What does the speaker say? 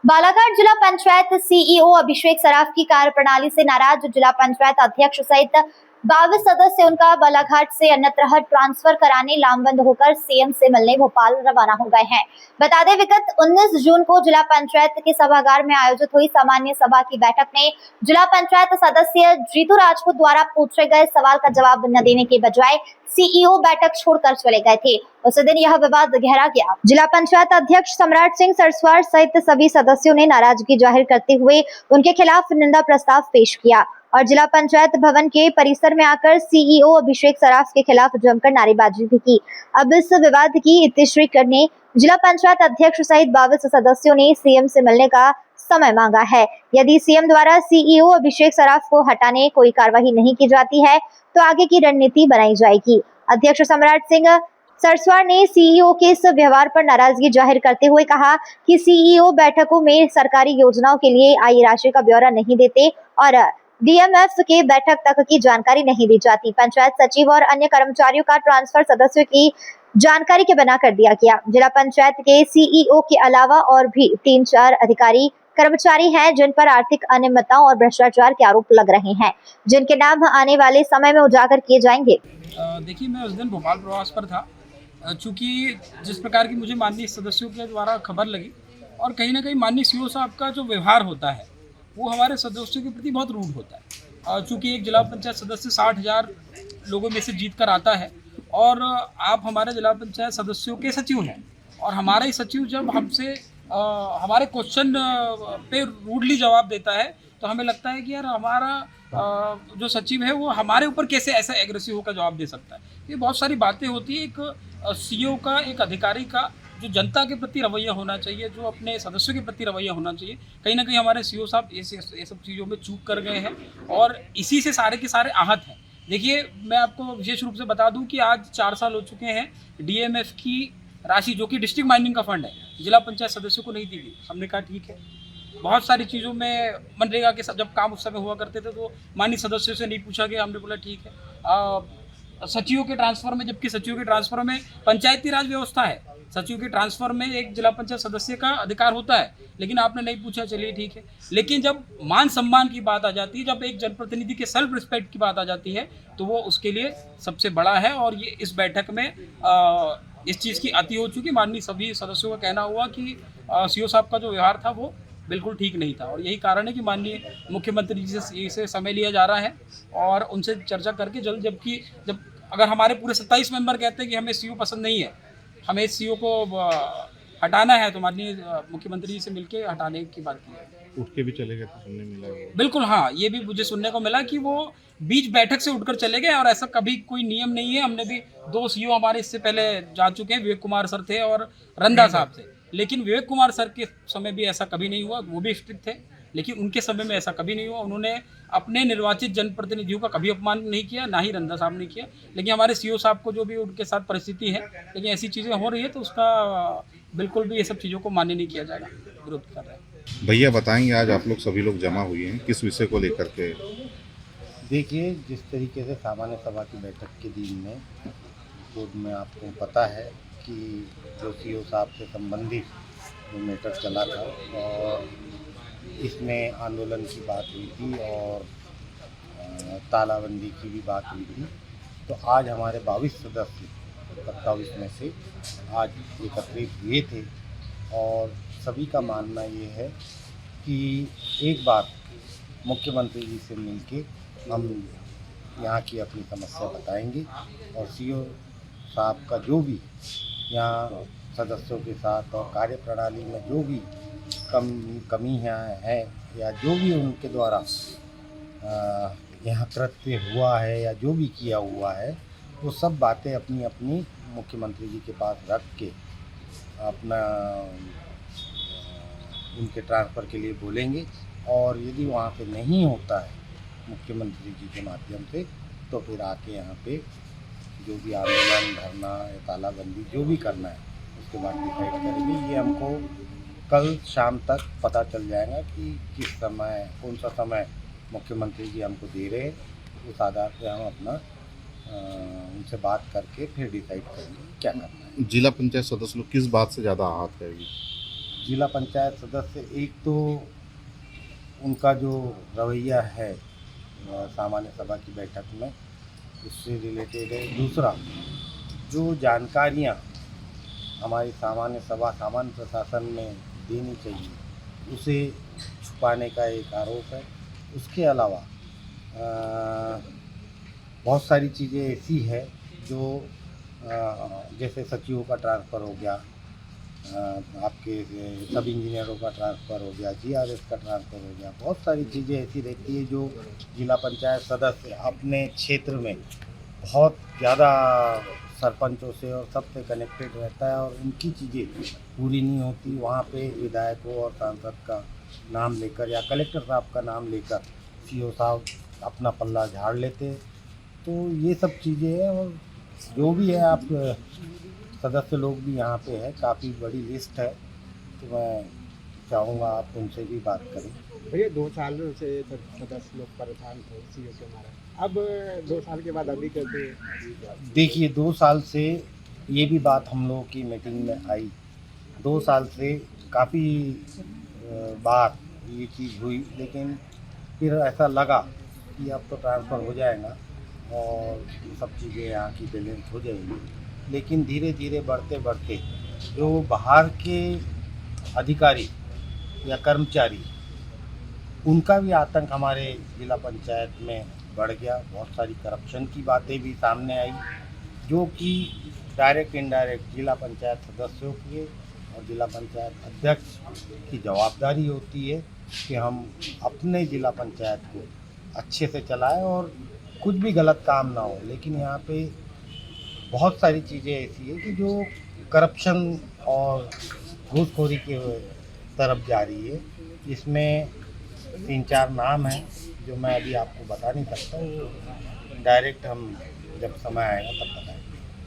बालाघाट जिला पंचायत सीईओ अभिषेक सराफ की कार्यप्रणाली से नाराज जिला पंचायत अध्यक्ष सहित 22 सदस्य उनका बालाघाट से अन्यत्र ट्रांसफर कराने लामबंद होकर सीएम से मिलने भोपाल रवाना हो गए हैं। बता दें, विगत 19 जून को जिला पंचायत के सभागार में आयोजित हुई सामान्य सभा की बैठक में जिला पंचायत सदस्य जीतू राजपूत द्वारा पूछे गए सवाल का जवाब न देने के बजाय सीईओ बैठक छोड़कर चले गए थे। उस दिन यह विवाद गहरा गया। जिला पंचायत अध्यक्ष सम्राट सिंह सरस्वार सहित सभी सदस्यों ने नाराजगी जाहिर करते हुए उनके खिलाफ निंदा प्रस्ताव पेश किया और जिला पंचायत भवन के परिसर में आकर सीईओ अभिषेक सराफ के खिलाफ जमकर नारेबाजी भी की। अब इस विवाद की इत्याश्री करने जिला पंचायत अध्यक्ष सहित 22 सदस्यों ने सीएम से मिलने का समय मांगा है। यदि सीएम द्वारा सीईओ अभिषेक सराफ को हटाने कोई कार्रवाई नहीं की जाती है तो आगे की रणनीति बनाई जाएगी। अध्यक्ष सम्राट सिंह सरस्वार ने सीईओ के इस व्यवहार पर नाराजगी जाहिर करते हुए कहा कि सीईओ बैठकों में सरकारी योजनाओं के लिए आई राशि का ब्यौरा नहीं देते और डीएमएफ के बैठक तक की जानकारी नहीं दी जाती। पंचायत सचिव और अन्य कर्मचारियों का ट्रांसफर सदस्यों की जानकारी के बिना कर दिया गया। जिला पंचायत के सीईओ के अलावा और भी 3-4 अधिकारी कर्मचारी हैं जिन पर आर्थिक अनियमितताओं और भ्रष्टाचार के आरोप लग रहे हैं, जिनके नाम आने वाले समय में उजागर किए जाएंगे। देखिए, मैं उस दिन भोपाल प्रवास पर था। चूँकि जिस प्रकार की मुझे माननीय सदस्यों के द्वारा खबर लगी और कहीं ना कहीं माननीय सीईओ साहब का जो व्यवहार होता है वो हमारे सदस्यों के प्रति बहुत रूड होता है। चूँकि एक जिला पंचायत सदस्य 60,000 लोगों में से जीत कर आता है और आप हमारे जिला पंचायत सदस्यों के सचिव हैं और हमारा ही सचिव जब हमसे हमारे क्वेश्चन पे रूडली जवाब देता है तो हमें लगता है कि यार हमारा जो सचिव है वो हमारे ऊपर कैसे ऐसा एग्रेसिव होकर जवाब दे सकता है। ये बहुत सारी बातें होती है। एक सीईओ का, एक अधिकारी का जो जनता के प्रति रवैया होना चाहिए, जो अपने सदस्यों के प्रति रवैया होना चाहिए, कहीं ना कहीं हमारे सीईओ साहब ये सब चीज़ों में चूक कर गए हैं और इसी से सारे के सारे आहत हैं। देखिए, मैं आपको विशेष रूप से बता दूं कि आज 4 साल हो चुके हैं डीएमएफ की राशि जो कि डिस्ट्रिक्ट माइनिंग का फंड है जिला पंचायत सदस्यों को नहीं दी गई। हमने कहा ठीक है। बहुत सारी चीज़ों में मनरेगा के जब काम उस समय हुआ करते थे तो माननीय सदस्यों से नहीं पूछा गया। हमने बोला ठीक है। सचिवों के ट्रांसफर में, जबकि सचिवों के ट्रांसफर में पंचायती राज व्यवस्था है, सचिव के ट्रांसफर में एक जिला पंचायत सदस्य का अधिकार होता है, लेकिन आपने नहीं पूछा, चलिए ठीक है। लेकिन जब मान सम्मान की बात आ जाती है, जब एक जनप्रतिनिधि के सेल्फ रिस्पेक्ट की बात आ जाती है तो वो उसके लिए सबसे बड़ा है। और ये इस बैठक में इस चीज़ की अति हो चुकी। माननीय सभी सदस्यों का कहना हुआ कि सीईओ साहब का जो व्यवहार था वो बिल्कुल ठीक नहीं था और यही कारण है कि माननीय मुख्यमंत्री जी से इसे समय लिया जा रहा है और उनसे चर्चा करके जब अगर हमारे पूरे 27 मेंबर कहते हैं कि हमें सीईओ पसंद नहीं है, हमें सीईओ को हटाना है, तो माननीय मुख्यमंत्री जी से मिलके हटाने की बात की है। उठ के भी चले गए तो सुनने मिला? बिल्कुल, हाँ, ये भी मुझे सुनने को मिला कि वो बीच बैठक से उठकर चले गए और ऐसा कभी कोई नियम नहीं है। हमने भी 2 सीईओ हमारे इससे पहले जा चुके हैं, विवेक कुमार सर थे और रंधा साहब थे, लेकिन विवेक कुमार सर के समय भी ऐसा कभी नहीं हुआ। वो भी स्ट्रिक्ट थे, लेकिन उनके समय में ऐसा कभी नहीं हुआ। उन्होंने अपने निर्वाचित जनप्रतिनिधियों का कभी अपमान नहीं किया, ना ही रंधा साहब ने किया। लेकिन हमारे सीईओ साहब को जो भी उनके साथ परिस्थिति है, लेकिन ऐसी चीज़ें हो रही है तो उसका बिल्कुल भी ये सब चीज़ों को मान्य नहीं किया जाएगा। विरोध कर रहे हैं। भैया बताएंगे, आज आप लोग सभी लोग जमा हुए हैं, किस विषय को लेकर के? देखिए, जिस तरीके से सामान्य सभा की बैठक के दिन में बोर्ड में आपको पता है कि जो सीईओ साहब से संबंधित जो मैटर चला था और इसमें आंदोलन की बात हुई थी और तालाबंदी की भी बात हुई थी, तो आज हमारे 22 सदस्य 27 में से आज एकत्रित हुए थे और सभी का मानना ये है कि एक बार मुख्यमंत्री जी से मिलके हम यहाँ की अपनी समस्या बताएंगे और सीईओ साहब का जो भी यहाँ सदस्यों के साथ और कार्यप्रणाली में जो भी कमियाँ हैं या जो भी उनके द्वारा यहाँ कृत्य हुआ है या जो भी किया हुआ है, वो सब बातें अपनी अपनी मुख्यमंत्री जी के पास रख के अपना उनके ट्रांसफ़र के लिए बोलेंगे और यदि वहाँ पे नहीं होता है मुख्यमंत्री जी के माध्यम से तो फिर आके यहाँ पे जो भी आंदोलन, धरना या तालाबंदी जो भी करना है उसके बाद डिसाइड करेंगे। ये हमको कल शाम तक पता चल जाएगा कि किस समय, कौन सा समय मुख्यमंत्री जी हमको दे रहे हैं। उस आधार पे हम अपना उनसे बात करके फिर डिसाइड करेंगे क्या करना है। जिला पंचायत सदस्य लोग किस बात से ज़्यादा आहत है? जिला पंचायत सदस्य एक तो उनका जो रवैया है सामान्य सभा की बैठक में उससे रिलेटेड है। दूसरा, जो जानकारियाँ हमारी सामान्य सभा सामान्य प्रशासन में देनी चाहिए उसे छुपाने का एक आरोप है। उसके अलावा बहुत सारी चीज़ें ऐसी है जो जैसे सचिवों का ट्रांसफ़र हो गया, आपके सब इंजीनियरों का ट्रांसफ़र हो गया, जीआरएस का ट्रांसफ़र हो गया, बहुत सारी चीज़ें ऐसी रहती है जो जिला पंचायत सदस्य अपने क्षेत्र में बहुत ज़्यादा सरपंचों से और सबसे कनेक्टेड रहता है और उनकी चीज़ें पूरी नहीं होती। वहाँ पे विधायकों और सांसद का नाम लेकर या कलेक्टर साहब का नाम लेकर सीओ साहब अपना पल्ला झाड़ लेते। तो ये सब चीज़ें हैं और जो भी है आप सदस्य लोग भी यहाँ पे है, काफ़ी बड़ी लिस्ट है, तो मैं चाहूँगा आप उनसे भी बात करें। भैया 2 साल से सदस्य लोग परेशान थे सीओ के हमारा, अब 2 साल के बाद अभी कैसे? देखिए 2 साल से ये भी बात हम लोगों की मीटिंग में आई। 2 साल से काफ़ी बार ये चीज़ हुई, लेकिन फिर ऐसा लगा कि अब तो ट्रांसफ़र हो जाएगा और सब चीज़ें यहाँ की बैलेंस हो जाएगी। लेकिन धीरे धीरे बढ़ते बढ़ते जो बाहर के अधिकारी या कर्मचारी उनका भी आतंक हमारे जिला पंचायत में बढ़ गया। बहुत सारी करप्शन की बातें भी सामने आई जो कि डायरेक्ट इनडायरेक्ट जिला पंचायत सदस्यों की और जिला पंचायत अध्यक्ष की जवाबदारी होती है कि हम अपने जिला पंचायत को अच्छे से चलाएं और कुछ भी गलत काम ना हो। लेकिन यहाँ पे बहुत सारी चीज़ें ऐसी है कि जो करप्शन और घूसखोरी के तरफ जा रही है। इसमें 3-4 नाम हैं जो मैं अभी आपको बता नहीं सकता, डायरेक्ट हम जब समय आएगा तब बताएंगे।